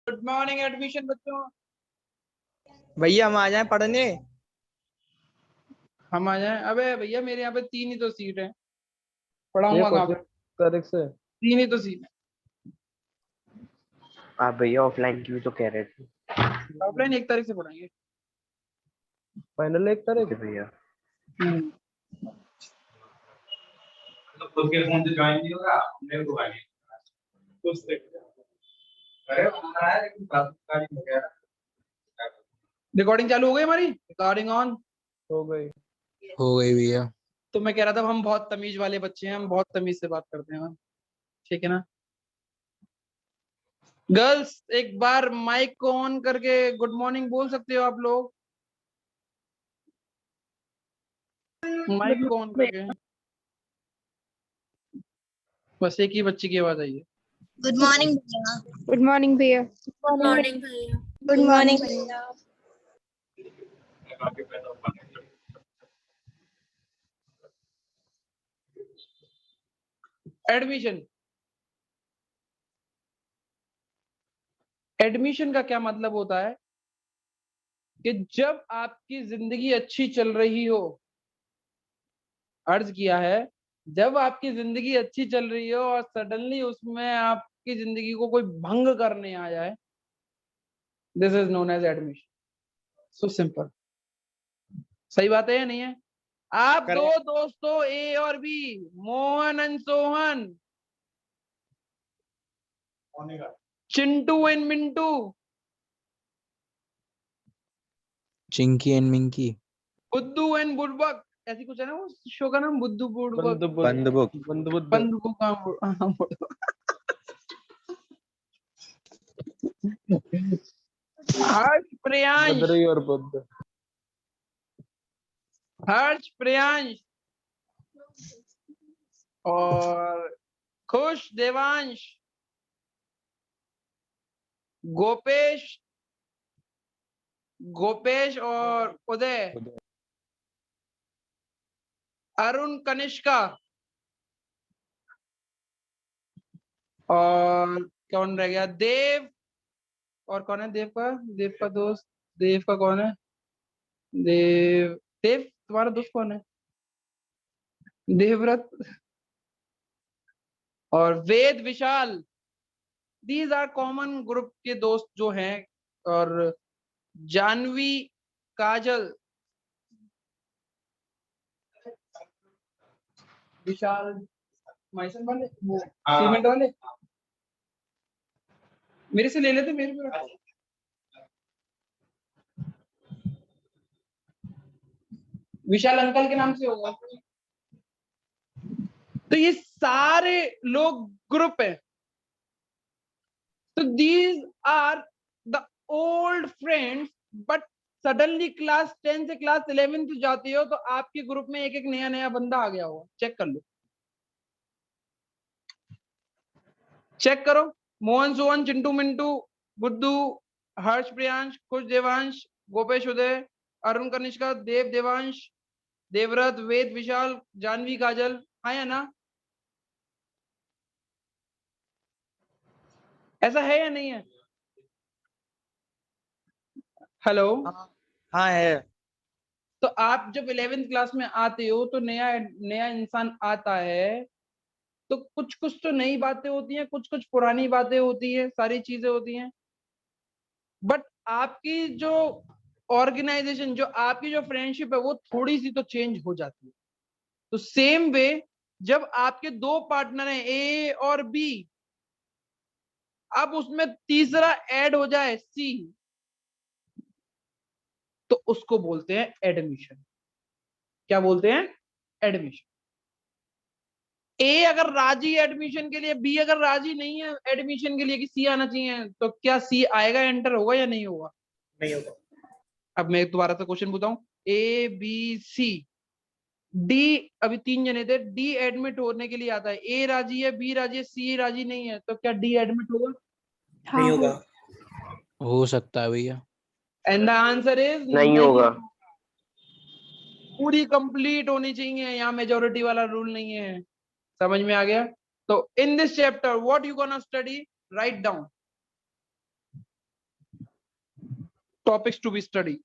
Good morning admission बच्चों। भैया हम आ जाए पढ़ने। हम आ जाएं? अबे भैया मेरे यहाँ पे 3 ही तो सीट है, पढ़ाऊंगा कहाँ पे? तारीख से 3 ही तो सीट है। आप भैया ऑफलाइन की भी तो कह रहे थे। ऑफलाइन 1 तारीख से पढ़ाएंगे। फाइनल 1 तारीख भैया। तो खुद के फोन से ज्वाइन नहीं होगा, मेरे को गाली कुछ अरे बना रहा है लेकिन गाली वगैरह। रिकॉर्डिंग चालू हो गई हमारी, रिकॉर्डिंग ऑन हो गई। भैया। तो मैं कह रहा था हम बहुत तमीज वाले बच्चे हैं, हम बहुत तमीज से बात करते हैं, ठीक है ना? गर्ल्स एक बार माइक को ऑन करके गुड मॉर्निंग बोल सकते हो आप लोग? माइक को ऑन करके। बस एक ही बच्ची की आवाज आई है। गुड मॉर्निंग भैया। गुड मॉर्निंग भैया। गुड मॉर्निंग भैया। गुड मॉर्निंग भैया। एडमिशन, एडमिशन का क्या मतलब होता है कि जब आपकी जिंदगी अच्छी चल रही हो, अर्ज किया है, जब आपकी जिंदगी अच्छी चल रही हो और सडनली उसमें आपकी जिंदगी को कोई भंग करने आ जाए, this is known as admission. So simple. सही बात है या नहीं है? आप दो दोस्तों ए और B, Mohan and Sohan, Chintu and Mintu, Chinki and Minki. बुद्धू एंड बुड़बक, ऐसी कुछ है ना वो शो का नाम, बुद्धू बुड़बक, बंदबुक। बंदूक हर्ष प्रियांश, बद्री और बुद्ध। हर्ष प्रियांश और खुश देवांश, गोपेश, गोपेश और उदय, अरुण कनिष्का, और कौन रह गया? देव। और कौन है देव का? देव का दोस्त, देव का कौन है? देव, देव तुम्हारा दोस्त कौन है? देवव्रत और वेद विशाल। दीज आर कॉमन ग्रुप के दोस्त जो हैं। और जानवी, काजल, विशाल, माइसन वाले, वो सीमेंट वाले, मेरे से ले लेते, मेरे पे रखो। विशाल अंकल के नाम से होगा। तो ये सारे लोग ग्रुप है। तो these are the old friends, but suddenly class 10 से क्लास 11 जाती हो तो आपके ग्रुप में एक एक नया नया बंदा आ गया होगा। चेक कर लो, चेक करो। मोहन सोहन, चिंटू मिंटू, बुद्धू, हर्ष प्रियांश, खुश देवांश, गोपेश उदय, अरुण कनिष्का, देव देवांश, देवव्रत, वेद विशाल, जानवी काजल। हाँ या ना? ऐसा है या नहीं है? हेलो। हाँ है। तो आप जब 11th क्लास में आते हो तो नया नया इंसान आता है, तो कुछ कुछ तो नई बातें होती हैं, कुछ कुछ पुरानी बातें होती है, सारी चीजें होती हैं। बट आपकी जो ऑर्गेनाइजेशन, जो आपकी जो फ्रेंडशिप है, वो थोड़ी सी तो चेंज हो जाती है। तो सेम वे, जब आपके 2 पार्टनर हैं ए और बी, अब उसमें तीसरा ऐड हो जाए सी, तो उसको बोलते हैं एडमिशन। क्या बोलते हैं? एडमिशन। ए अगर राजी है एडमिशन के लिए, बी अगर राजी नहीं है एडमिशन के लिए कि सी आना चाहिए, तो क्या सी आएगा, एंटर होगा या नहीं होगा? नहीं होगा। अब मैं दोबारा से क्वेश्चन पूछता हूं। ए बी सी डी, अभी 3 जने थे, डी एडमिट होने के लिए आता है। ए राजी है, बी राजी है, सी राजी नहीं है, तो क्या डी एडमिट होगा? नहीं होगा। हो सकता है भैया। एंड द आंसर इज नहीं होगा। पूरी कंप्लीट होनी चाहिए, यहाँ मेजोरिटी वाला रूल नहीं है। समझ में आ गया? तो in this chapter what you gonna study, write down. Topics to be study.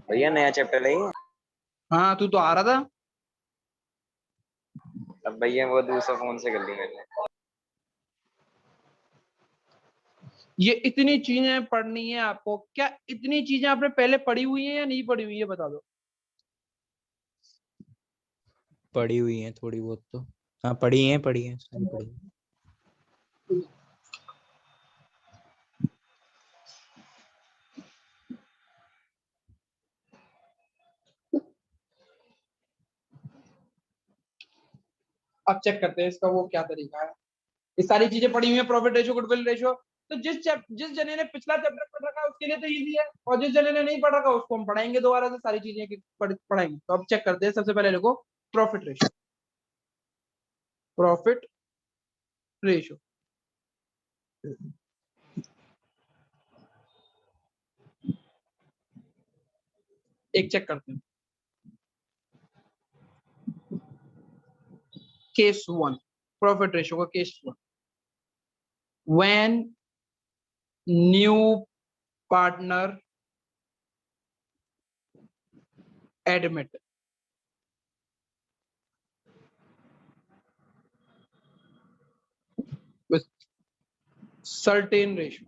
भैया नया चैप्टर है ये? हाँ तू तो आ रहा था। अब भैया वो दूसरा फोन से कर ली मैंने। ये इतनी चीजें पढ़नी है आपको, क्या इतनी चीजें आपने पहले पढ़ी हुई है या नहीं पढ़ी हुई है, बता दो। पढ़ी हुई है थोड़ी बहुत तो। हाँ पढ़ी है सारी पढ़ी है। अब चेक करते हैं इसका वो क्या तरीका है। ये सारी चीजें पढ़ी हुई है, प्रॉफिट रेशियो, गुडविल रेशियो। तो जिस जने ने पिछला चैप्टर पढ़ रखा है उसके लिए तो इजी है, और जिस जने ने नहीं पढ़ रखा उसको हम पढ़ाएंगे दोबारा से सारी चीजें पढ़ाएंगे। तो अब चेक करते हैं, सबसे पहले लिखो प्रॉफिट रेशियो। प्रॉफिट रेशियो एक चेक करते हैं। केस 1, प्रॉफिट रेशियो का case 1। When new partner admit with certain ratio।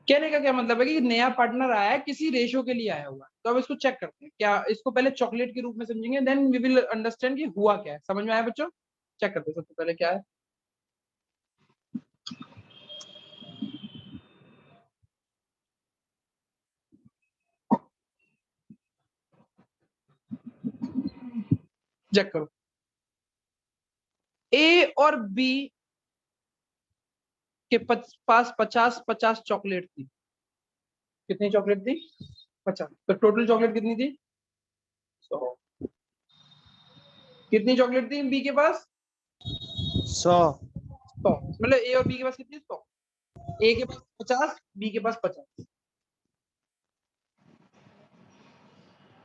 कहने का क्या मतलब है कि नया पार्टनर आया है, किसी रेशियो के लिए आया हुआ है। तो अब इसको चेक करते हैं। क्या इसको पहले चॉकलेट के रूप में समझेंगे, देन वी विल अंडरस्टैंड कि हुआ क्या है। समझ में आया बच्चों? चेक करते हैं सबसे पहले क्या है। चेक करो, ए और बी के पास 50-50 चॉकलेट थी। कितनी चॉकलेट थी? 50। तो टोटल चॉकलेट कितनी थी? 100। कितनी चॉकलेट थी बी के पास? 100। मतलब ए और बी के पास कितनी? 100। ए के पास 50, बी के पास 50।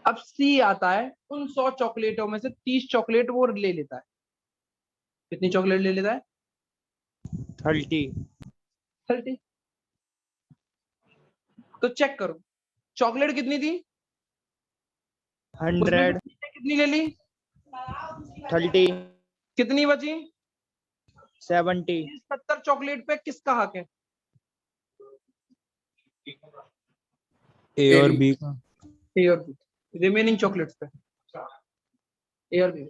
अब सी आता है, उन 100 चॉकलेटों में से 30 चॉकलेट वो ले लेता है। कितनी चॉकलेट ले लेता है? 30। तो चेक करो, चॉकलेट कितनी थी? 100। कितनी ले ली? 30। कितनी बची? 70। 70 चॉकलेट पे किसका हक है? ए और बी का। ए और बी। रिमेनिंग चॉकलेट्स पे ए और बी।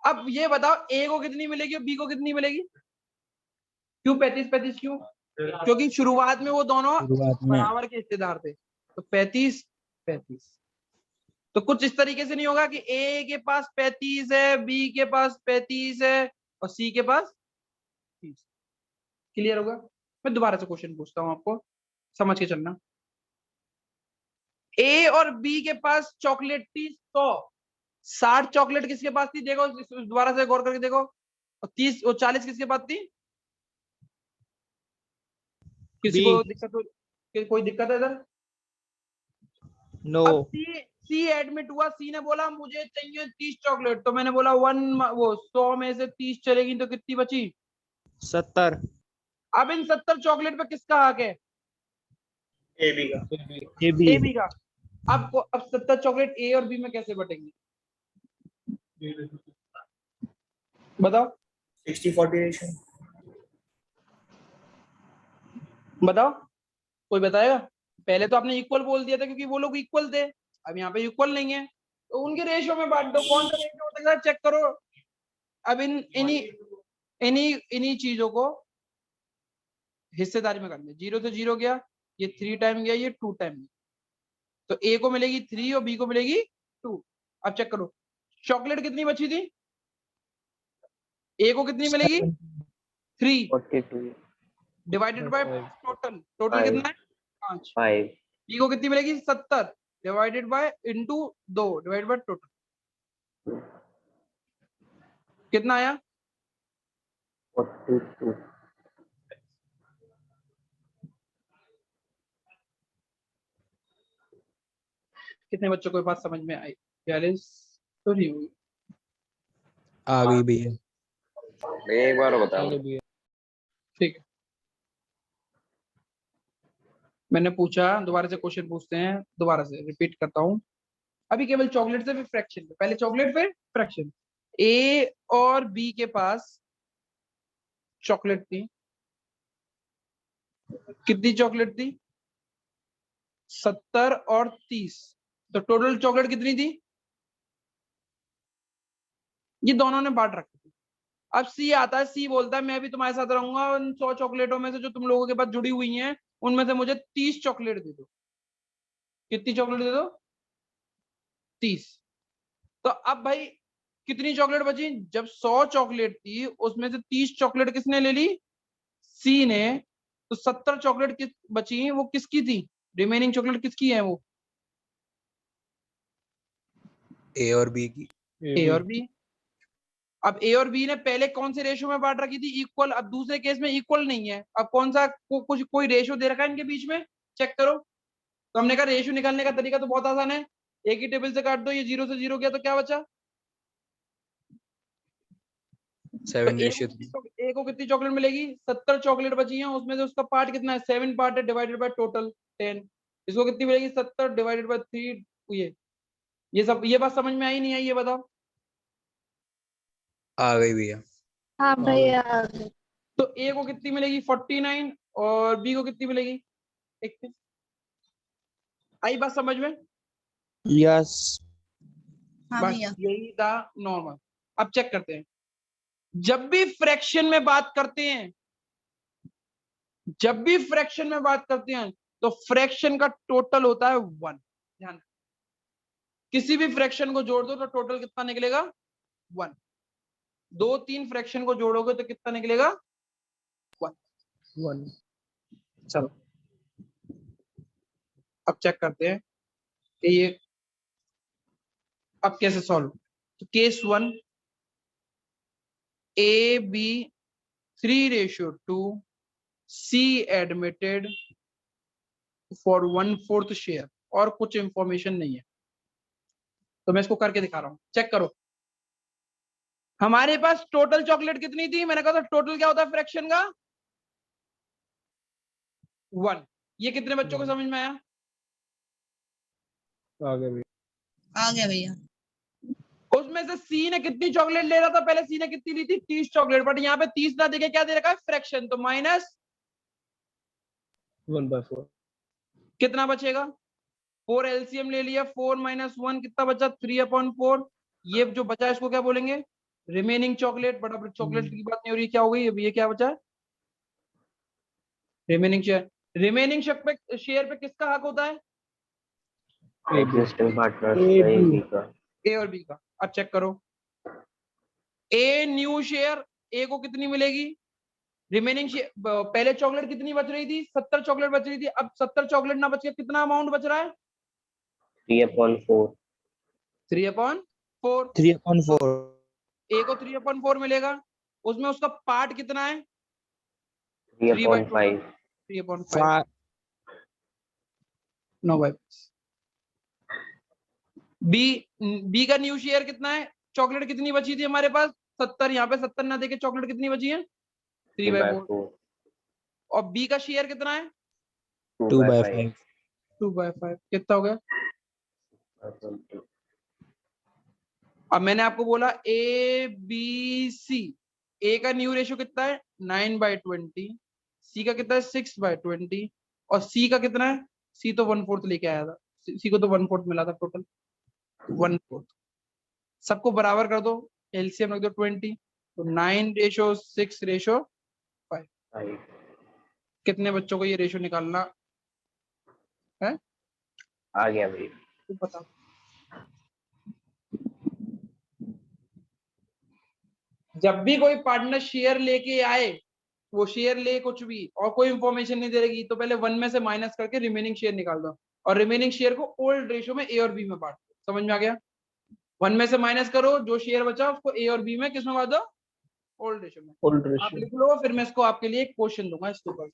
अब ये बताओ, ए को कितनी मिलेगी और बी को कितनी मिलेगी? क्यों 35-35? क्यों? क्योंकि शुरुआत में वो दोनों शुरुआत में बराबर के हिस्सेदार थे। तो 35-35। तो कुछ इस तरीके से नहीं होगा कि ए के पास 35 है, बी के पास 35 है और सी के पास 30। क्लियर होगा? मैं दोबारा से क्वेश्चन पूछता हूं, आपको समझ के चलना। ए और बी के पास चॉकलेट थी 100। 60 चॉकलेट किसके पास थी? देखो दोबारा से गौर करके देखो। और 30 और 40 किसके पास थी? किसी को दिक्कत हो? कोई दिक्कत है इधर? नो। अब सी एडमिट हुआ, सी ने बोला मुझे चाहिए 30 चॉकलेट। तो मैंने बोला 100 में से 30 चलेगी तो कितनी बची? 70। अब इन 70 चॉकलेट पे किसका हक है? ए बी का। ए बी का। अब 70 चॉकलेट ए और बी में कैसे बटेंगे बताओ? 60-40 रेशियो। बताओ, कोई बताएगा? पहले तो आपने इक्वल बोल दिया था क्योंकि वो लोग इक्वल थे। अब यहाँ पे इक्वल नहीं है तो उनके रेशियो में बांट दो। कौन सा रेशियो हो सकता है? चेक करो। अब इन्हीं चीजों को हिस्सेदारी में करना। 0 से 0 गया, ये 3 टाइम गया, ये 2 टाइम गया। तो ए को मिलेगी 3 और बी को मिलेगी 2। अब चेक करो, चॉकलेट कितनी बची थी? ए को कितनी मिलेगी? 3 42 divided by total, total Five. कितना है 5। 5 बी को कितनी मिलेगी 70 divided by into 2 divided by total, कितना आया 42 कितने बच्चों को ये बात समझ में आई? 42 तो नहीं हुई। आ गई भैया। भैया एक बार बताओ। ठीक है, मैंने पूछा, दोबारा से क्वेश्चन पूछते हैं, दोबारा से रिपीट करता हूं। अभी केवल चॉकलेट से फिर फ्रैक्शन, पहले चॉकलेट फिर फ्रैक्शन। ए और बी के पास चॉकलेट थी, कितनी चॉकलेट थी 70 और 30, तो टोटल चॉकलेट कितनी थी? ये दोनों ने बांट रखी थी। अब सी आता है, सी बोलता है मैं भी तुम्हारे साथ रहूंगा, उन 100 चॉकलेटों में से जो तुम लोगों के पास जुड़ी हुई हैं उनमें से मुझे 30 चॉकलेट दे दो। कितनी चॉकलेट दे दो 30। तो अब भाई कितनी चॉकलेट बची? जब 100 चॉकलेट थी उसमें से 30 चॉकलेट किसने ले ली? सी ने। तो 70 चॉकलेट किस बची, वो किसकी थी? रिमेनिंग चॉकलेट किसकी है? वो ए और बी की। ए और बी। अब ए और बी ने पहले कौन से रेशो में बांट रखी थी? इक्वल। अब दूसरे केस में इक्वल नहीं है, अब कौन सा कुछ कोई रेशो दे रखा है इनके बीच में, चेक करो। तो हमने कहा रेशो निकालने का तरीका तो बहुत आसान है, एक ही टेबल से काट दो, ये 0 से 0 गया तो क्या बचा? 7 तो रेशियो 3। ए को कितनी चॉकलेट मिलेगी? 70 चॉकलेट बची है, उसमें से उसका पार्ट कितना है? 7 पार्ट है, डिवाइडेड बाय टोटल 10। इसको कितनी मिलेगी? 70 डिवाइडेड बाय 3। ये सब, ये बात समझ में आई नहीं आई ये बताओ? आ गई भैया। हाँ भैया। तो ए को कितनी मिलेगी? 49 और बी को कितनी मिलेगी? 21। आई बात समझ में? यस। हाँ बस भैया। यही था नॉर्मल। अब चेक करते हैं, जब भी फ्रैक्शन में बात करते हैं, जब भी फ्रैक्शन में बात करते हैं तो फ्रैक्शन का टोटल होता है 1। ध्यान, किसी भी फ्रैक्शन को जोड़ दो तो टोटल कितना निकलेगा? 1। 2-3 फ्रैक्शन को जोड़ोगे तो कितना निकलेगा? 1। चलो अब चेक करते हैं कि ये अब कैसे सॉल्व। तो case 1, A B 3:2, C admitted for 1/4 share, और कुछ इंफॉर्मेशन नहीं है। तो मैं इसको करके दिखा रहा हूं, चेक करो। हमारे पास टोटल चॉकलेट कितनी थी? मैंने कहा था टोटल क्या होता है फ्रैक्शन का? 1। ये कितने बच्चों को समझ में आया? आ गया भैया। उसमें से सी ने कितनी चॉकलेट ले रहा था? पहले सी ने कितनी ली थी? 30 चॉकलेट, बट यहाँ पे 30 ना देके क्या दे रखा है? फ्रैक्शन। तो माइनस 1/4। कितना बचेगा? 4 एलसीएम ले लिया, 4 - 1 कितना बचा? 3/4। ये जो बचा इसको क्या बोलेंगे? Remaining chocolate. बट अब चॉकलेट की बात नहीं हो रही, क्या हो गई? अब ये क्या बचा? Remaining share. रिमेनिंग शेयर पे किसका हक होता है? एग्जिस्टिंग पार्टनर्स A, का, ए B। बी का। ए और बी का। अब चेक करो, ए न्यू शेयर, ए को कितनी मिलेगी? Remaining share. पहले चॉकलेट कितनी बच रही थी? 70 चॉकलेट बच रही थी। अब 70 चॉकलेट ना बच के कितना अमाउंट बच रहा है? 3/4। 3/4। 3/4। ए को 3/4 मिलेगा, उसमें उसका पार्ट कितना है? 3/5। 3/5। नो भाई। बी, बी का न्यू शेयर कितना है? चॉकलेट कितनी बची थी हमारे पास? 70। यहाँ पे 70 ना देके चॉकलेट कितनी बची है? 3/4। और बी का शेयर कितना है? 2/5। 2/5। कितना हो गया? अब मैंने आपको बोला ए बी सी, ए का न्यू रेशियो कितना है? 9/20, सी का कितना है? 6/20, और सी का कितना है? सी तो 1/4 लेके आया था, सी को तो 1/4 मिला था टोटल, 1/4। सबको बराबर कर दो, एलसीएम रख दो 20, तो 9:6:5। कितने बच्चों को ये रेशियो निकालना है? आ गया भाई। तो बताओ। जब भी कोई पार्टनर शेयर लेके आए वो शेयर ले कुछ भी और कोई इंफॉर्मेशन नहीं दे रहेगी, तो पहले 1 में से माइनस करके रिमेनिंग शेयर निकाल दो और रिमेनिंग शेयर को ओल्ड रेशियो में ए और बी में बांट दो। समझ में आ गया? 1 में से माइनस करो, जो शेयर बचा उसको ए और बी में किस में बांट दो? ओल्ड रेशियो में। ओल्ड आप रेशियो। लिख लो, फिर मैं इसको आपके लिए एक क्वेश्चन दूंगा इसके ऊपर।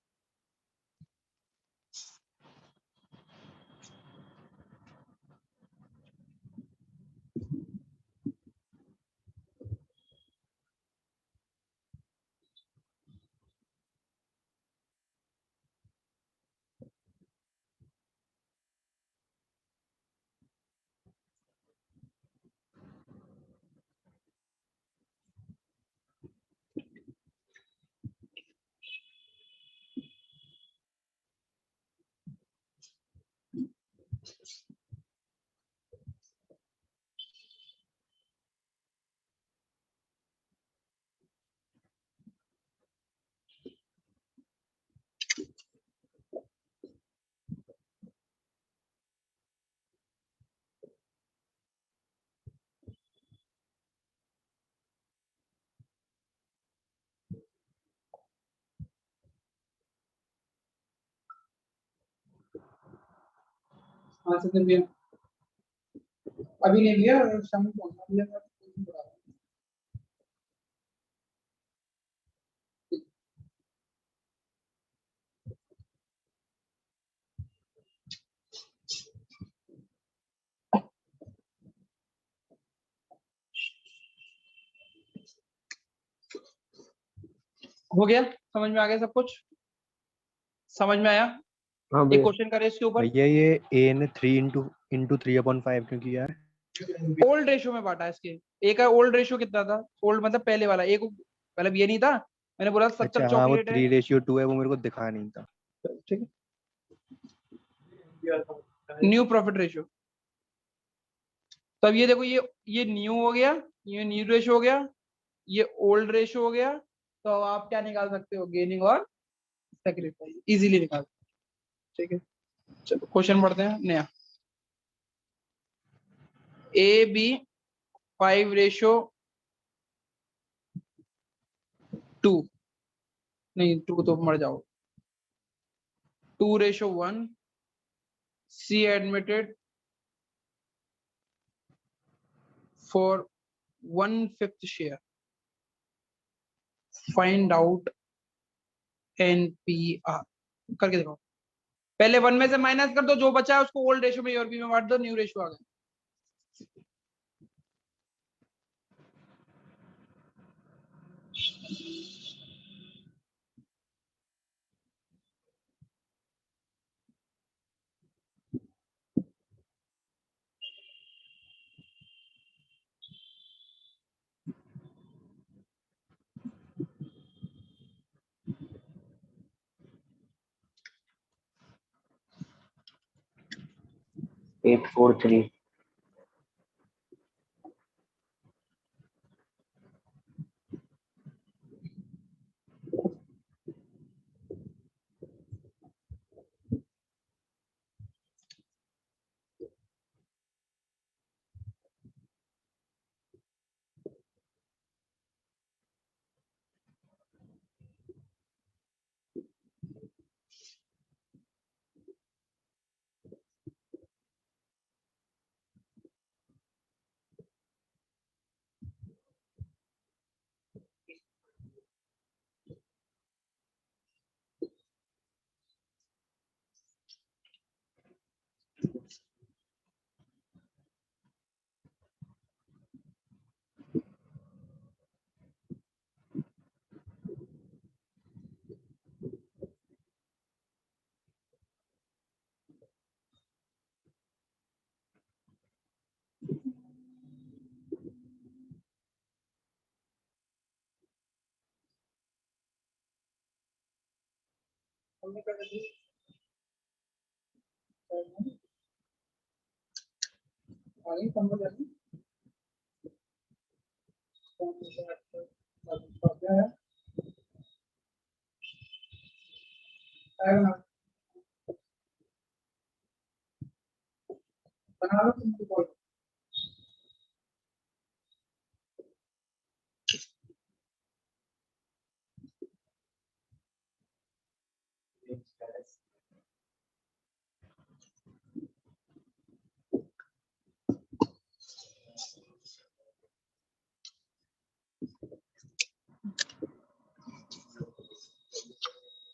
हाँ सचिन भैया, अभी नहीं भैया, शाम को पहुंचना भैया। हो गया? समझ में आ गया सब कुछ? समझ में आया? हाँ एक भैया। क्वेश्चन करे इसके ऊपर। भैया ये ए ने 3 इंटू 3/5 क्यों किया है? ओल्ड रेशियो में बांटा है इसके। ए का ओल्ड रेशियो कितना था? ओल्ड मतलब पहले वाला। ए को मतलब ये नहीं था, मैंने बोला 70 अच्छा हाँ, वो चॉकलेट है। 3:2 है, वो मेरे को दिखा नहीं था। ठीक है, न्यू प्रॉफिट रेशियो। तब ये देखो, ये न्यू हो गया, ये न्यू रेशियो हो गया, ये ओल्ड रेशियो हो गया। तो आप क्या निकाल सकते हो? गेनिंग और सेक्रीफाइस इजीली निकाल सकते हो। ठीक है, चलो क्वेश्चन पढ़ते हैं नया। ए बी 5:2, नहीं 2 तो मर जाओ, 2:1, C admitted for 1/5 share, find out NPR. करके देखो, पहले 1 में से माइनस कर दो, जो बचा है उसको ओल्ड रेशियो में और बी में बांट दो, न्यू रेशियो आ गया। Eight, 4, 3.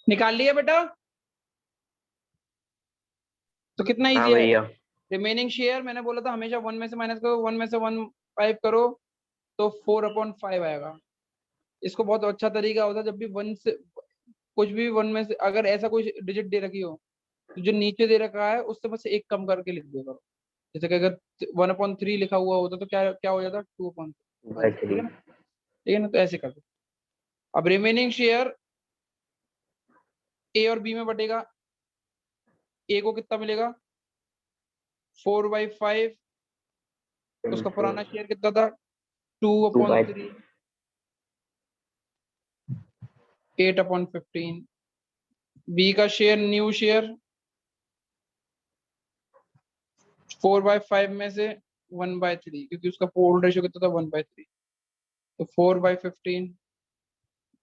निकाल लिया बेटा? तो कितना हाँ इजी है? भैया। रिमेनिंग शेयर मैंने बोला था हमेशा 1 में से माइनस करो, 1 में से 1 5 करो तो 4/5 आएगा। इसको बहुत अच्छा तरीका होता है, जब भी 1 से कुछ भी 1 में से अगर ऐसा कोई डिजिट दे रखी हो तो जो नीचे दे रखा है उससे बस एक कम करके लिख दिया करो। जैसे कि अगर 1/3 लिखा हुआ होता तो क्या क्या हो जाता? 2/5। बाय ठीक 3। है ना? ठीक है ना? तो ऐसे कर दो। अब रिमेनिंग शेयर ए और बी में बटेगा। ए को कितना मिलेगा? 4/5। उसका पुराना शेयर कितना था? 2/3। 8/15। बी का शेयर न्यू शेयर 4/5 में से 1/3, क्योंकि उसका फोल्ड रेशियो कितना था? 1/3। तो 4/15।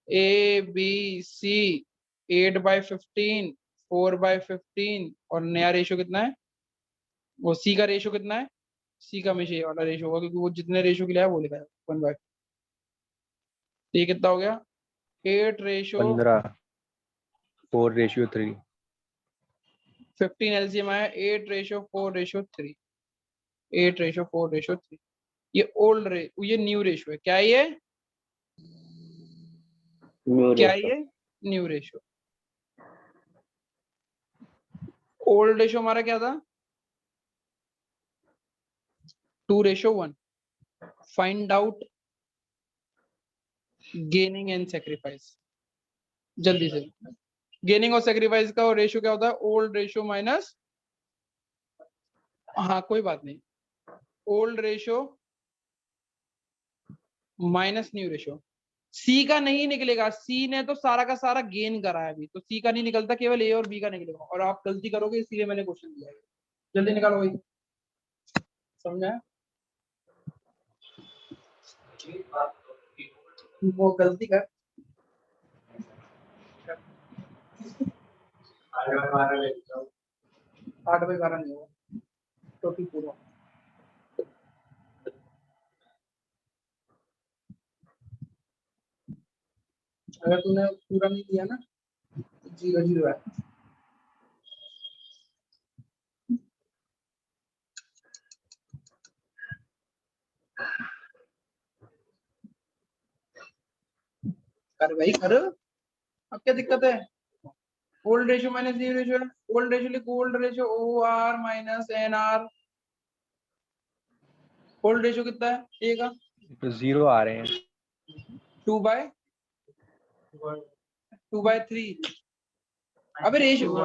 ए बी सी 8/15, 4/15 और नया रेशियो कितना है? वो सी का रेशियो कितना है? सी का हमेशा ये वाला रेशियो होगा, क्योंकि वो जितने रेशियो के लिए है वो लिखा है 1/। ये कितना हो गया? 8/15 15 4/3। एलसीएम आया 8/4/3। 8/4/3। ये ओल्ड ये न्यू रेशियो है। क्या है ये? न्यू क्या है रेशियो। ये? New ratio. ओल्ड रेशियो हमारा क्या था? 2/1। Find out gaining and sacrifice. जल्दी से। गेनिंग और सेक्रीफाइस का रेशियो क्या होता है? ओल्ड रेशियो माइनस, हाँ कोई बात नहीं, old ratio minus new ratio. C का नहीं निकलेगा, सी ने तो सारा का सारा गेन करा है अभी, तो सी का नहीं निकलता, केवल ए और बी का निकलेगा। और आप गलती करोगे इसलिए मैंने क्वेश्चन दिया है। जल्दी निकालो भाई। समझा? वो गलती कर 8/12 नहीं होगा टोटल पूरा। अगर तूने पूरा नहीं किया ना 0 है। कर भाई कर। अब क्या दिक्कत है? Old ratio minus new ratio है। ओल्ड रेशियो लिखो, old ratio O R minus N R. Old ratio कितना है ए का? तो 0 आ रहे हैं। 2/3। अबे रेशियो,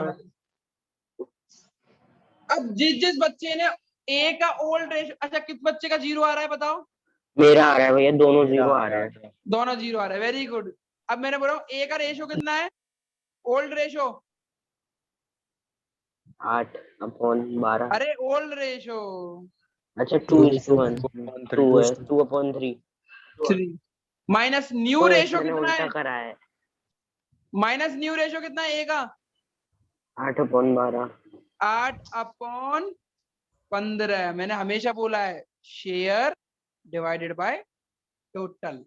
अब जिस बच्चे ने ए का ओल्ड रेशियो, अच्छा किस बच्चे का 0 आ रहा है बताओ? मेरा आ रहा है भैया, दोनों मेरा 0 आ आ रहा रहे हैं। है। दोनों 0 आ रहा है, वेरी गुड। अब मैंने बोला ए का रेशियो कितना है? Old ratio 8/12। अरे ओल्ड रेशियो अच्छा 2/1 2:1। 2 2/3। है 2/3। 3 माइनस न्यू तो रेशियो मैंने कितना उल्टा है? करा है। माइनस न्यू रेशियो कितना है ए का? 8/12। 8/15। मैंने हमेशा बोला है शेयर डिवाइडेड बाय टोटल।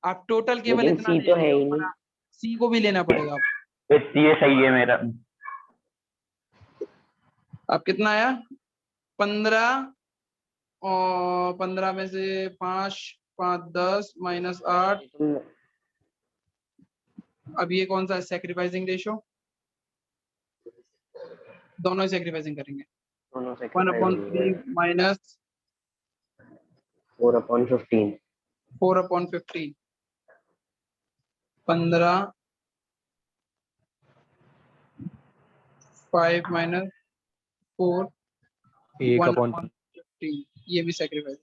आप टोटल केवल लेकिन इतना सी ले तो रहे है हो, ही और नहीं। सी को भी लेना पड़ेगा आपको। ये सही है मेरा। अब कितना आया? 15 और 15 में से 5 5 10 माइनस 8। अब ये कौन सा सेक्रीफाइसिंग रेशियो? दोनों ही सेक्रीफाइसिंग करेंगे। दोनों से 1/3 माइनस 4/15। 4/15। 15 5 माइनस 4 1/15। ये भी सेक्रीफाइस।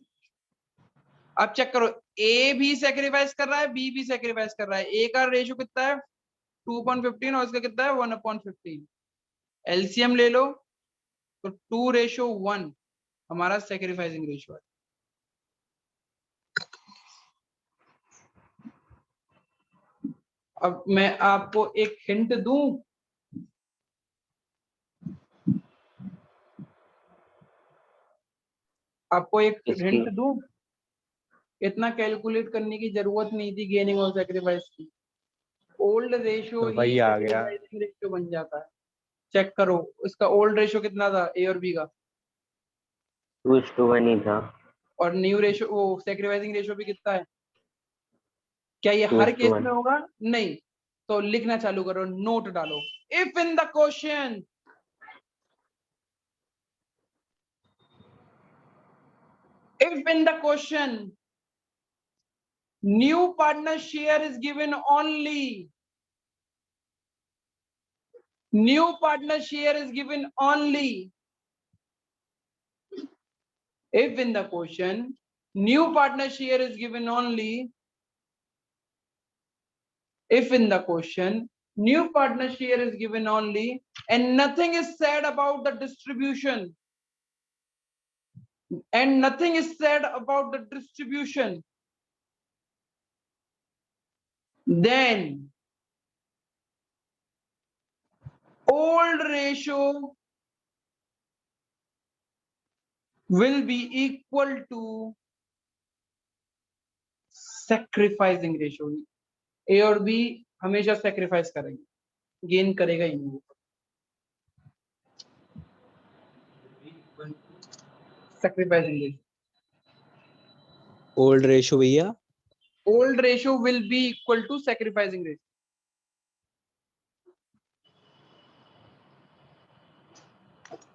अब चेक करो, ए भी सेक्रीफाइस कर रहा है, बी भी सेक्रीफाइस कर रहा है। ए का रेशियो कितना है? 2/15 और इसका कितना है? 1/15। एलसीएम ले लो तो 2/1 हमारा सेक्रीफाइसिंग रेशियो है। अब मैं आपको एक हिंट दूं, आपको एक इसकी हिंट दूं, इतना कैलकुलेट करने की जरूरत नहीं थी गेनिंग और सेक्रीफाइस की। ओल्ड रेशियो तो वही आ गया। रेशियो बन जाता है। चेक करो इसका ओल्ड रेशियो कितना था ए और बी का, 2:1 ही था। और न्यू रेशियो वो सैक्रिफाइसिंग रेशियो भी कितना है? क्या ये 2:1 हर केस में होगा? नहीं। तो लिखना चालू करो, नोट डालो। If in the question new partner share is given only, new partner share is given only, if in the question new partner share is given only, if in the question new partner share is given only and nothing is said about the distribution, and nothing is said about the distribution, then old ratio will be equal to sacrificing ratio. A और B हमेशा sacrifice करेंगे, gain करेगा ही नहीं। Sacrificing ratio, old ratio भैया, old ratio will be equal to sacrificing ratio.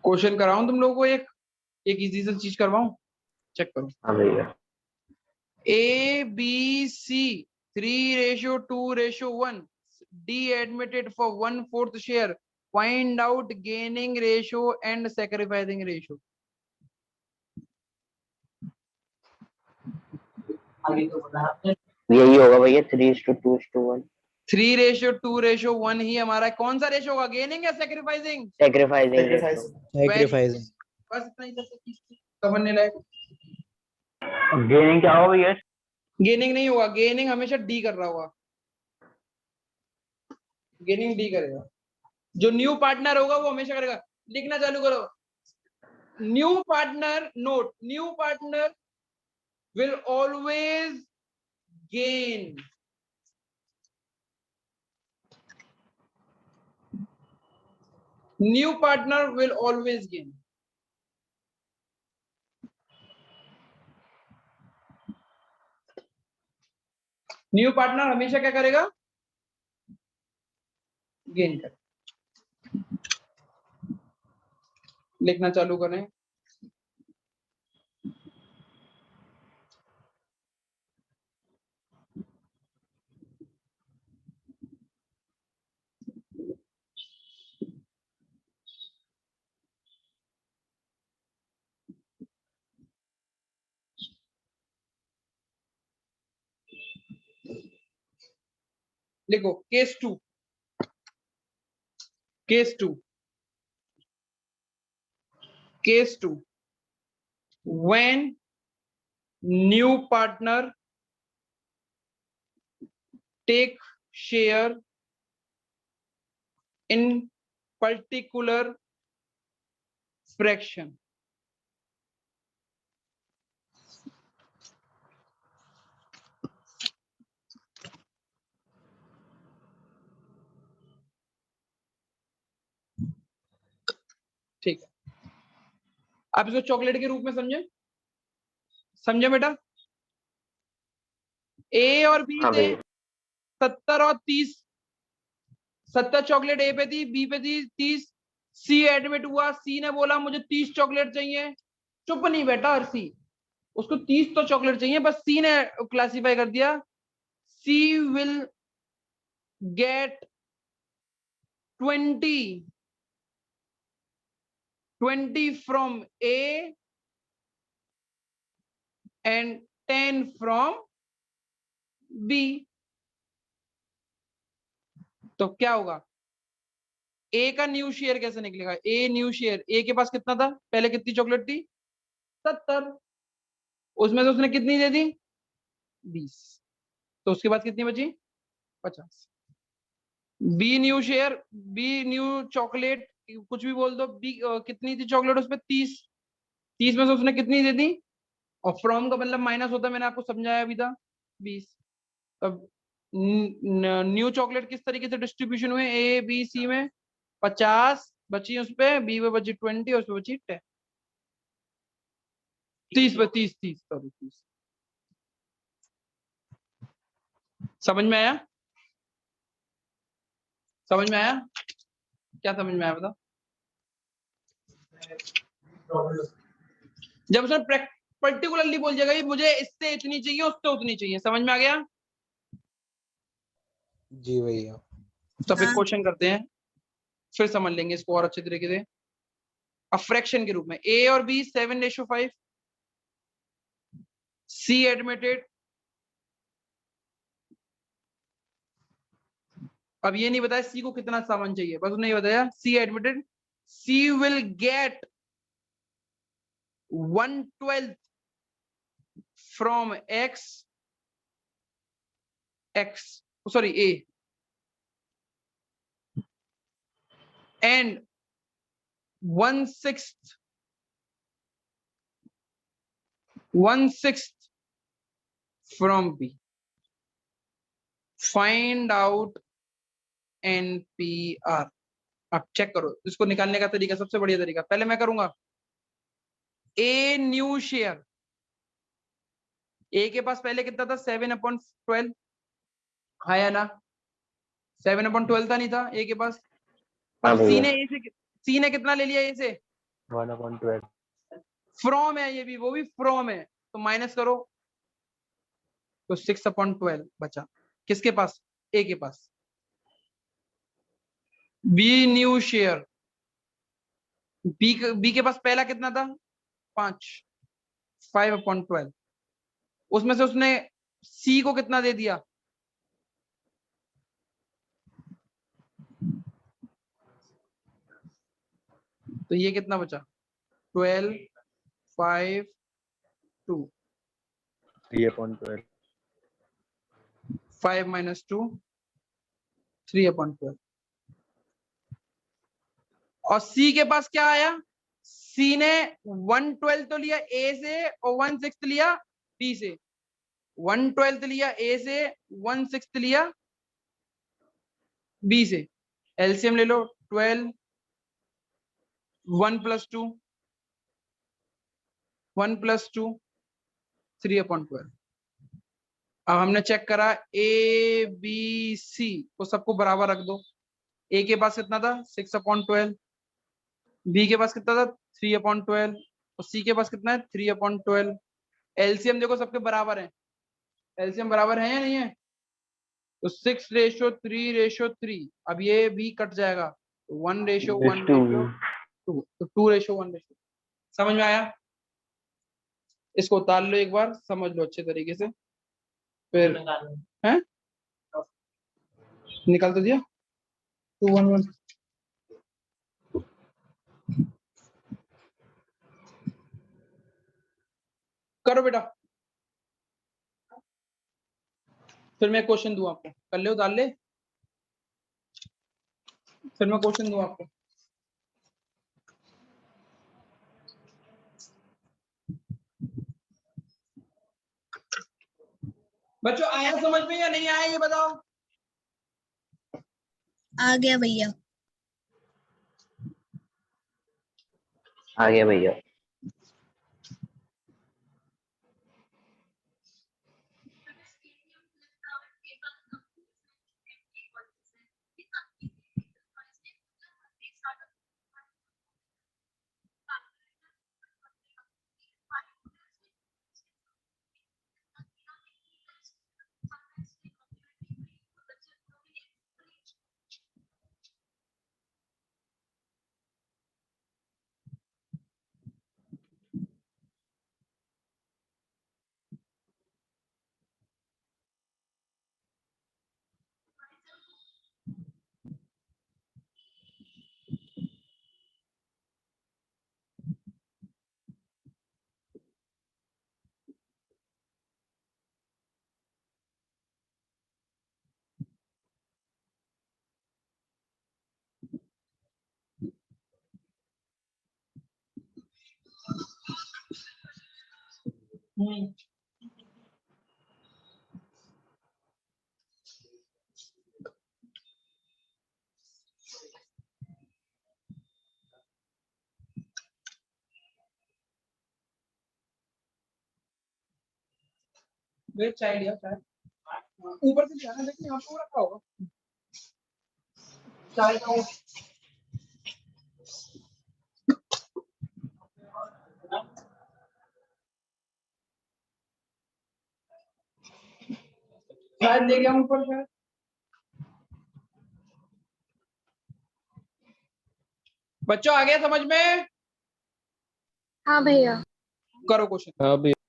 Question कराऊं तुम लोगों को एक इजी सी चीज करवाऊं, चेक करो। हाँ भैया। A, B, C, 3:2:1, D admitted for 1/4 share. Find out gaining ratio and sacrificing ratio. यही होगा भैया 3:2:1। 3:2:1 ही हमारा कौन सा रेशियो होगा, गेनिंग या सेक्रीफाइसिंग? सैक्रिफाइसिंग। सैक्रिफाइसिंग। बस इतना ही समझने लायक। गेनिंग क्या होगा भैया? गेनिंग नहीं होगा, गेनिंग हमेशा डी कर रहा होगा, गेनिंग डी करेगा। जो न्यू पार्टनर होगा वो हमेशा करेगा। लिखना चालू करो, new partner, note, new partner will always gain. New partner will always gain. New partner हमेशा क्या करेगा? गेन करेगा। लिखना चालू करें, लिखो case 2, case 2, case 2, when new partner take share in particular fraction. ठीक है, आप इसको चॉकलेट के रूप में समझे, समझे बेटा? ए और बी हाँ थे भैया। 70 और 30, 70 चॉकलेट ए पे थी, बी पे थी 30। सी एडमिट हुआ, सी ने बोला मुझे 30 चॉकलेट चाहिए। चुप नहीं बैठा हर सी, उसको 30 तो चॉकलेट चाहिए, बस सी ने क्लासिफाई कर दिया, सी will gate 20 from A and 10 from B. तो क्या होगा, ए का न्यू शेयर कैसे निकलेगा? ए न्यू शेयर, ए के पास कितना था पहले, कितनी चॉकलेट थी? 70, उसमें से उसने कितनी दे दी? 20, तो उसके बाद कितनी बची? 50। B new share, B new chocolate, कुछ भी बोल दो, बी कितनी थी चॉकलेट उसमें? 30, 30 में से उसने कितनी दे दी? और फ्रॉम का मतलब माइनस होता है, मैंने आपको समझाया अभी था, 20। अब न्यू चॉकलेट किस तरीके से डिस्ट्रीब्यूशन हुए, ए बी सी में 50 बची, उस पे बी में बची 20 और उस पे बची 10, 30 पे 30 सॉरी 30। समझ में आया? समझ में आया? क्या समझ में आया बताओ? जब उसने पर्टिकुलरली बोल जाएगा कि मुझे इससे इतनी चाहिए उससे उतनी चाहिए, समझ में आ गया? जी भैया। तो फिर हाँ। क्वेश्चन करते हैं, फिर समझ लेंगे इसको और अच्छे तरीके से। अब फ्रैक्शन के रूप में ए और बी 7:5, सी एडमिटेड। अब ये नहीं बताया सी को कितना सामान चाहिए, बस उसने ये बताया she admitted, she will get 1/12 from X sorry A and 1/6 from B. Find out NPR। अब चेक करो इसको निकालने का तरीका, सबसे बढ़िया तरीका पहले मैं करूंगा। ए न्यू शेयर, ए के पास पहले कितना था 7/12, आया ना? 7/12 था, नहीं था ए के पास। हाँ अब सी भैया। ने कितना ले लिया ए से? 1/12। फ्रॉम है ये भी, वो भी फ्रॉम है, तो माइनस करो तो 6/12 बचा। किसके पास? ए के पास। बी न्यू शेयर, बी के पास पहला कितना था 5, 5/12, उसमें से उसने सी को कितना दे दिया? तो ये कितना बचा 12, 5, 2, 3/12। 5 - 2, 3/12। और सी के पास क्या आया? सी ने 1/12 तो लिया ए से और 1/6 लिया बी से। 1/12 लिया ए से, 1/6 लिया बी से। एलसीएम ले लो 12, 1 + 2, 1 + 2, 3/12। अब हमने चेक करा ए बी सी को सबको बराबर रख दो। ए के पास कितना था 6/12, बी के पास कितना था 3/12 और सी के पास कितना है 3/12। एलसीएम देखो सबके बराबर है, एलसीएम बराबर है या नहीं है? तो 6:3:3। अब ये भी कट जाएगा, 1:1:2, तो 2:1। समझ में आया? इसको उतार लो एक बार, समझ लो अच्छे तरीके से, फिर हैं निकाल तो दिया 2:1:1। करो बेटा, फिर मैं क्वेश्चन दूं आपको, कर ले उतार ले, फिर मैं क्वेश्चन दूं आपको। बच्चों आया समझ में या नहीं आया ये बताओ? आ गया भैया। आ गया भैया। वे चाय लिया चाय ऊपर से जाना देखिए यहाँ पे वो रखा होगा चाय का शायद ले गया ऊपर शायद बच्चों आ गया समझ में हाँ भैया करो क्वेश्चन हाँ भैया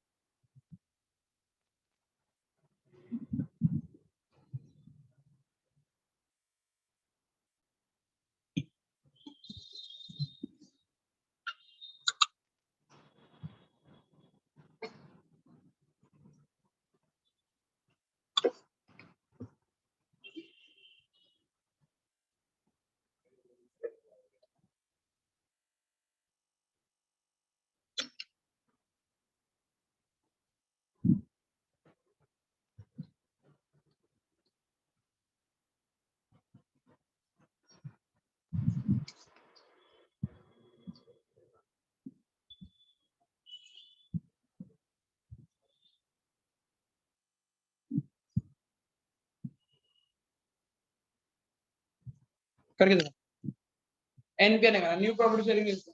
करके देखो एनपीआर नहीं करना न्यू प्रॉपर्टी शेयरिंग इसको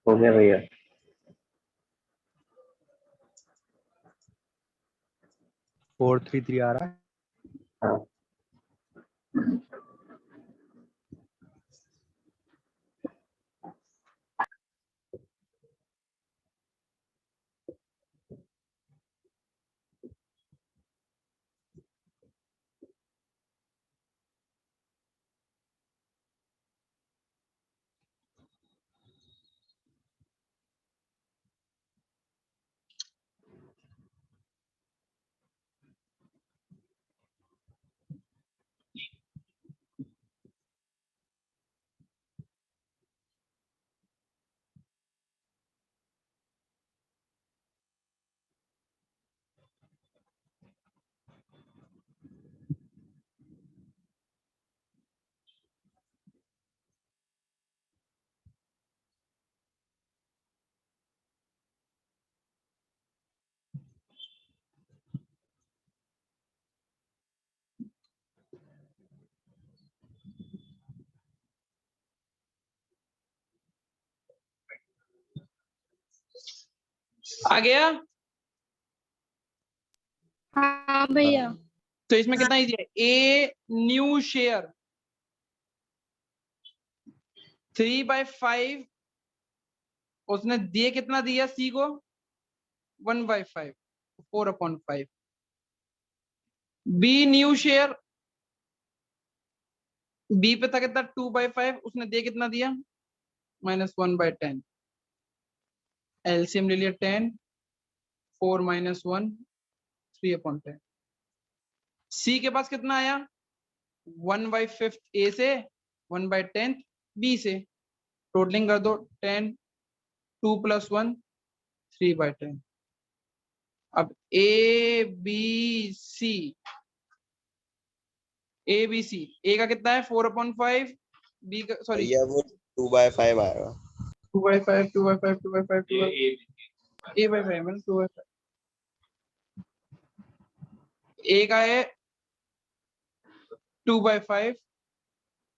हो गया भैया 433 आ रहा है हाँ आ गया हाँ भैया तो इसमें कितना इजी है ए न्यू शेयर 3/5 उसने दिए कितना दिया सी को 1/5 4/5 बी न्यू शेयर बी पे था कितना 2/5 उसने दिया कितना दिया -1/10 एलसीएम ले लिया 10 4 - 1 3/10 सी के पास कितना आया 1/5 ए से 1/10 बी से टोटलिंग कर दो 10 2 + 1 3/10 अब ए बी सी ए का कितना है 4/5 बी का सॉरी भैया वो 2/5 आएगा 2/5 2/5 2/5 A/5 मतलब 2/5 ए का है 2/5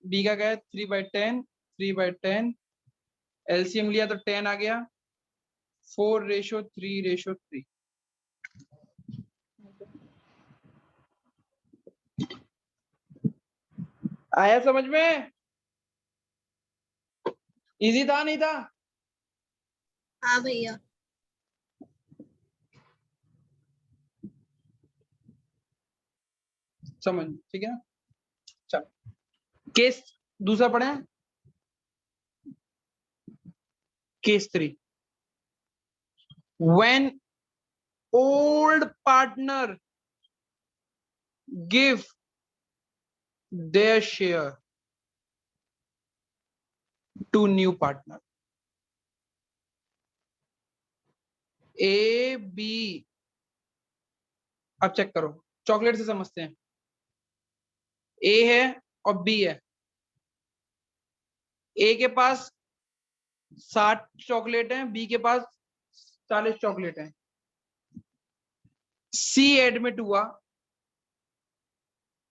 बी का क्या है 3/10 3/10 एलसीएम लिया तो 10 आ गया 4:3:3 आया समझ में इजी था नहीं था हाँ भैया समझ, ठीक है ना। चलो केस दूसरा पढ़े, case 3, when old partner give their share to new partner, A B, अब चेक करो, चॉकलेट से समझते हैं, ए है और बी है, ए के पास 60 चॉकलेट हैं, बी के पास 40 चॉकलेट हैं, सी एडमिट हुआ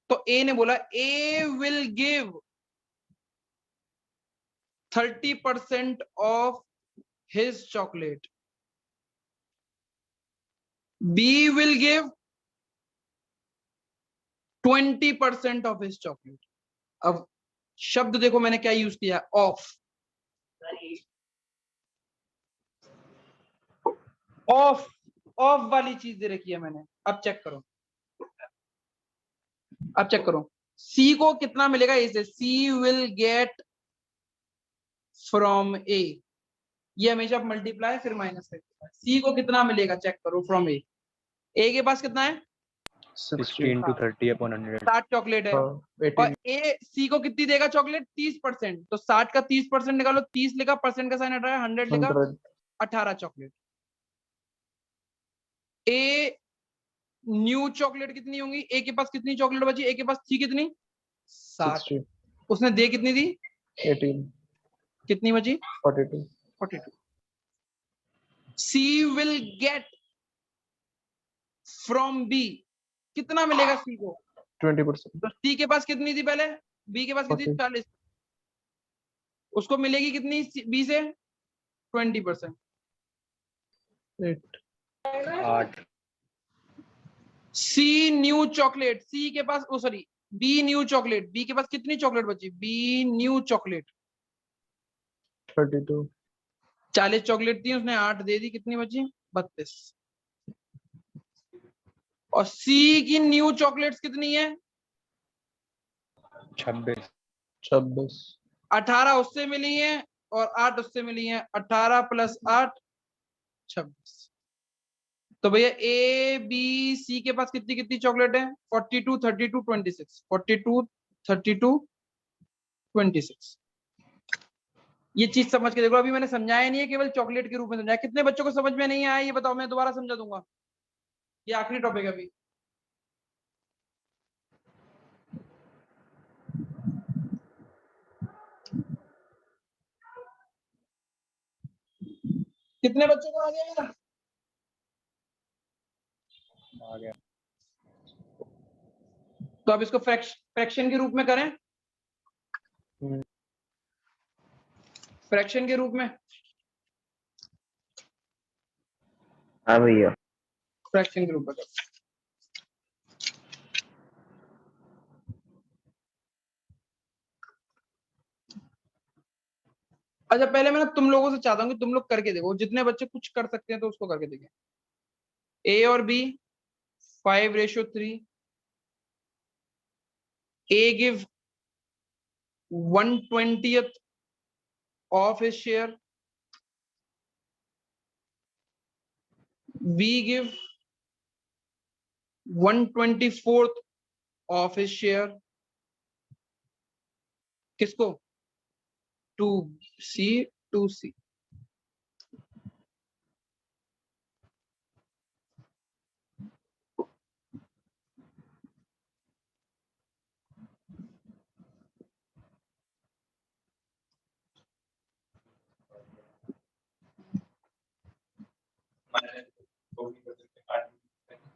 तो ए ने बोला A will give 30% off his chocolate, B will give 20% off his chocolate. अब शब्द देखो मैंने क्या यूज किया, ऑफ, ऑफ, ऑफ वाली चीज दे रखी है मैंने। अब चेक करो, अब चेक करो, सी को कितना मिलेगा ए से, सी विल गेट फ्रॉम ए, ये हमेशा मल्टीप्लाई फिर माइनस करके, सी को कितना मिलेगा चेक करो फ्रॉम ए, ए के पास कितना है 60 into 30/100. 60 चॉकलेट है, और ए सी को कितनी देगा चॉकलेट 30%, तो 60 का 30% निकालो, 30 लिखा, परसेंट का साइन हटाया, 100 लिखा, 18 चॉकलेट। ए न्यू चॉकलेट कितनी होंगी, ए के पास कितनी चॉकलेट बची, ए के पास थी कितनी 60, उसने दे कितनी दी 18, कितनी बची 42, 42। सी विल गेट फ्रॉम बी, कितना मिलेगा सी को 20%, तो सी के पास कितनी थी पहले, बी के पास कितनी 40, 40, उसको मिलेगी कितनी बी से 20%, 8 सी न्यू चॉकलेट, सी के पास oh sorry B new chocolate, B के पास कितनी चॉकलेट बची, बी न्यू चॉकलेट 32, 40 चॉकलेट थी, उसने 8 दे दी, कितनी बची 32, और सी की न्यू चॉकलेट्स कितनी है 26 26, 18 उससे मिली है और 8 उससे मिली है, 18 प्लस 8 26। तो भैया ए बी सी के पास कितनी कितनी चॉकलेट है 42 32 26, 42 32 26। ये चीज समझ के देखो, अभी मैंने समझाया नहीं है, केवल चॉकलेट के रूप में समझाया। कितने बच्चों को समझ में नहीं आया ये बताओ, मैं दोबारा समझा दूंगा, ये आखिरी टॉपिक है अभी। कितने बच्चों को आ गया मेरा, आ गया। तो अब इसको फ्रैक्शन के रूप में करें, फ्रैक्शन के रूप में, हाँ भैया। फ्रैक्शन के रूप में करें। अच्छा पहले मैं तुम लोगों से चाहता हूँ कि तुम लोग करके देखो, जितने बच्चे कुछ कर सकते हैं तो उसको करके देखें। ए और B 5:3, A give 1/20 of his share, B give 1/24 of his share, किसको 2C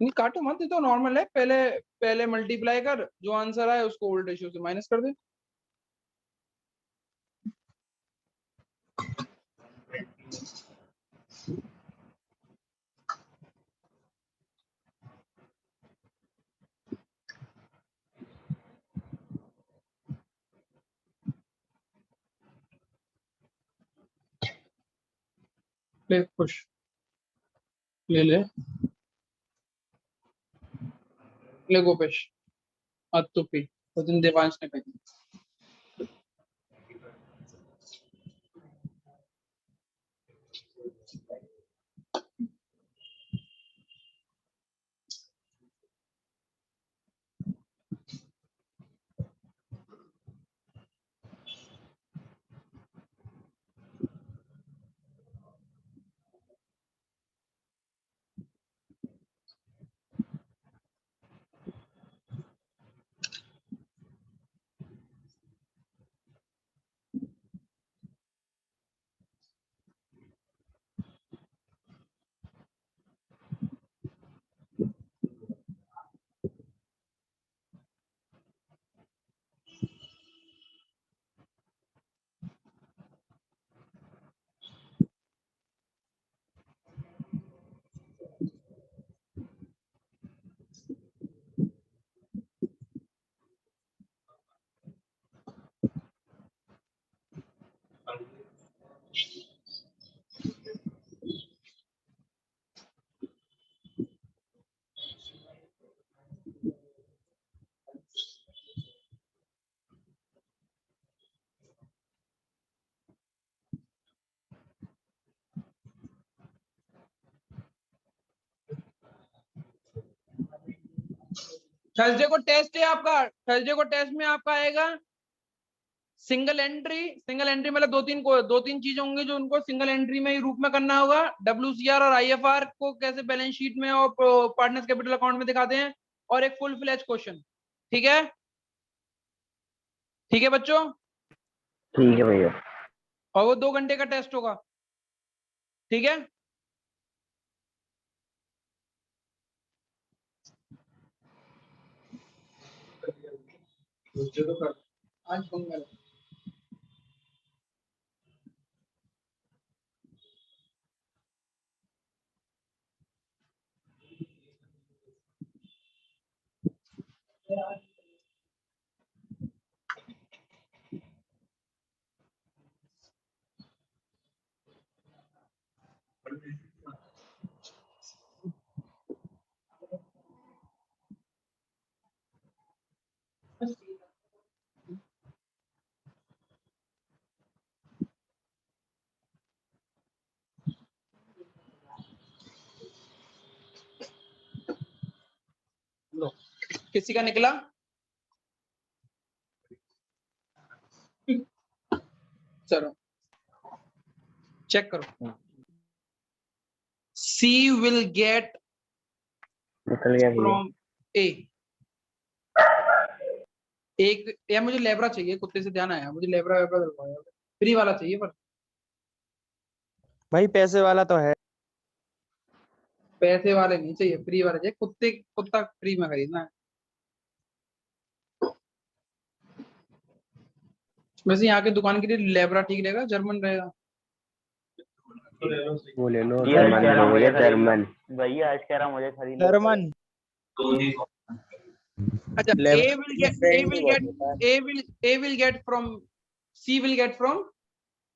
नहीं काटो मत, ये तो नॉर्मल है, पहले पहले मल्टीप्लाई कर, जो आंसर आए उसको ओल्ड रेशियो से माइनस कर दे। ले खुश, ले ले ले गोपेश, अतुपी उस दिन देवांश ने भेजी। थर्सडे को टेस्ट है आपका। थर्सडे को टेस्ट में आपका आएगा सिंगल एंट्री मतलब दो तीन चीजें होंगी जो उनको सिंगल एंट्री में ही रूप में करना होगा। WCR और IFR को कैसे बैलेंस शीट में और पार्टनर्स कैपिटल अकाउंट में दिखाते हैं, और एक फुल फ्लैश क्वेश्चन। ठीक है, ठीक है बच्चों। ठीक है भैया। और वो 2 घंटे का टेस्ट होगा। ठीक है, आज पंगा है। लो, किसी का निकला? चलो चेक करो। C will get निकल गया भैया। from A। एक या मुझे लेब्रा चाहिए, कुत्ते से ध्यान आया, मुझे लेब्रा वेब्रा दिलवाओ, फ्री वाला चाहिए। पर भाई पैसे वाला तो है। पैसे वाले नहीं चाहिए, फ्री वाले चाहिए। कुत्ता फ्री में खरीदना है। वैसे यहाँ की दुकान के लिए लेब्रा ठीक रहेगा, जर्मन रहेगा? वो ले लो। जर्मन लो भैया, जर्मन। भैया आज कह रहा मुझे खरीदना। जर्मन। अच्छा, A will get from C will get from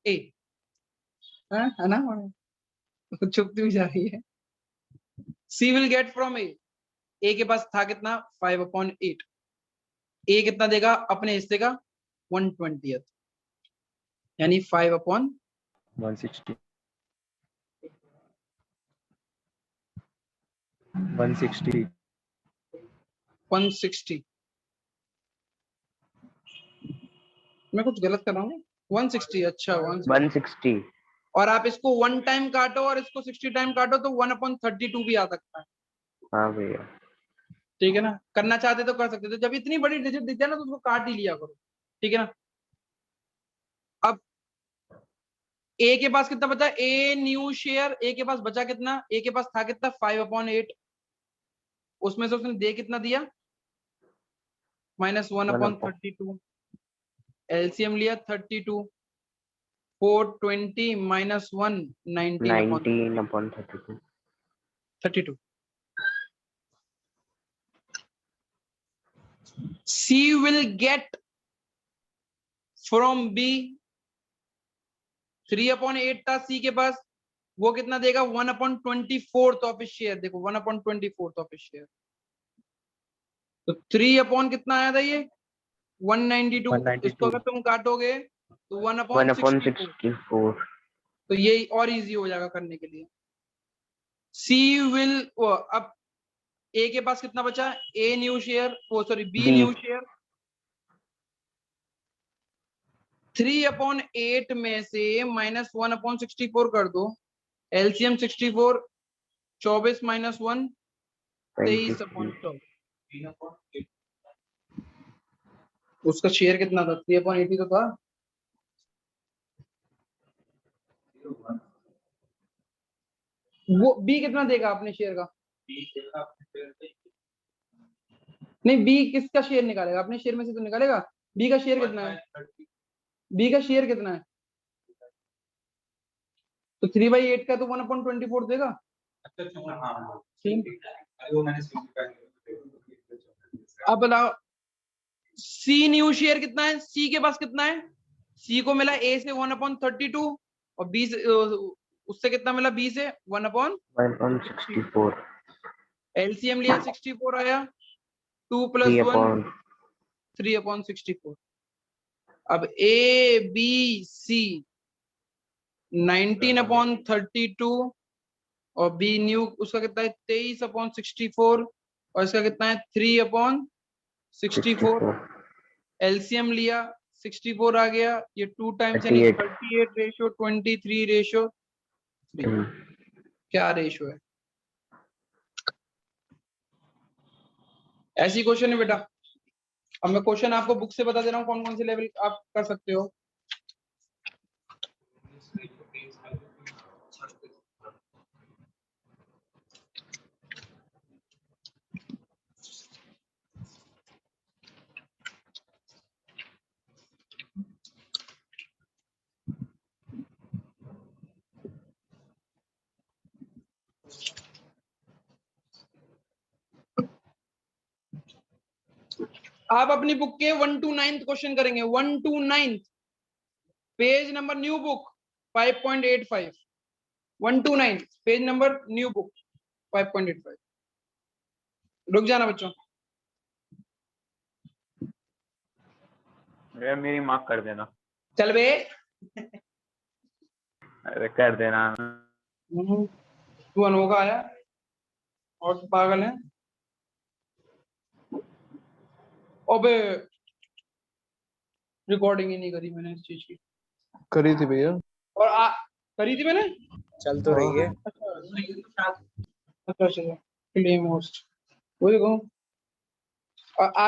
A। हाँ, है ना? चुपती भी जा रही है। C will get from A। A के पास था कितना? 5/8। A कितना देगा अपने हिस्से का? 1/20, यानी 5/160। 160। मैं कुछ गलत कर रहा हूँ? 160। अच्छा, 160। और आप इसको 1 टाइम काटो और इसको 60 टाइम काटो तो 1/32 भी आ सकता है। हाँ भैया। ठीक है ना? करना चाहते तो कर सकते थे। जब इतनी बड़ी डिजिट दिखती है ना तो उसको काट ही लिया करो। ठीक है ना? अब ए के पास कितना बचा? A new share. ए के पास बचा कितना? ए के पास था कितना? 5/8। उसमें से उसने दे कितना दिया? -1/32। एलसीएम लिया 32। 420 - 1 19/32। C will get from B 3/8 था C के पास। वो कितना देगा? 1/24 ऑफ शेयर। देखो 1/24 ऑफ शेयर। तो 3 अपॉन कितना आया था ये 192। 192। इसको अगर तुम काटोगे तो 1 1 अपॉन upon 64। 64. तो ये और इजी हो जाएगा करने के लिए। सी विल, अब ए के पास कितना बचा, ए न्यू शेयर, वो sorry B B. New share. 3 upon 8 में से माइनस 1 अपॉन 64 कर दो। LCM 64, 24 minus 1 23 upon 24। उसका शेयर कितना था, 3 अपॉन 80 तो था। वो बी कितना देगा अपने शेयर का, नहीं बी किसका शेयर निकालेगा, अपने शेयर में से तो निकालेगा। बी का शेयर कितना है, बी का शेयर कितना है, तो 3/8 का तो 1/24 देगा। अब बताओ सी न्यू शेयर कितना है, सी के पास कितना है, सी को मिला ए से 1/32 और बी से उससे कितना मिला, बी से 1/64. एलसीएम लिया 64 आया, 2 + 3 1 upon 3/64। अब ए बी सी 19/32 और बी न्यू उसका कितना है 23/64 और इसका कितना है 3/64। एलसीएम लिया 64 आ गया, ये 2 टाइम्स यानी 38 रेशियो 23 रेशियो 3। क्या रेशियो है, ऐसी क्वेश्चन है बेटा। अब मैं क्वेश्चन आपको बुक से बता दे रहा हूँ कौन कौन से लेवल आप कर सकते हो। आप अपनी बुक के 1 to 9 क्वेश्चन करेंगे, 1 to 9 page number new book 5.85, 1 to 9 page number new book 5.85। रुक जाना बच्चों। मेरी मार्क कर देना। चल बे, अरे कर देना। तू अनोखा आया और तू पागल है। अबे रिकॉर्डिंग ही नहीं करी मैंने इस चीज की। करी थी भैया। और करी थी मैंने, चल तो रही है। अच्छा क्लेम होस्ट, वो देखो।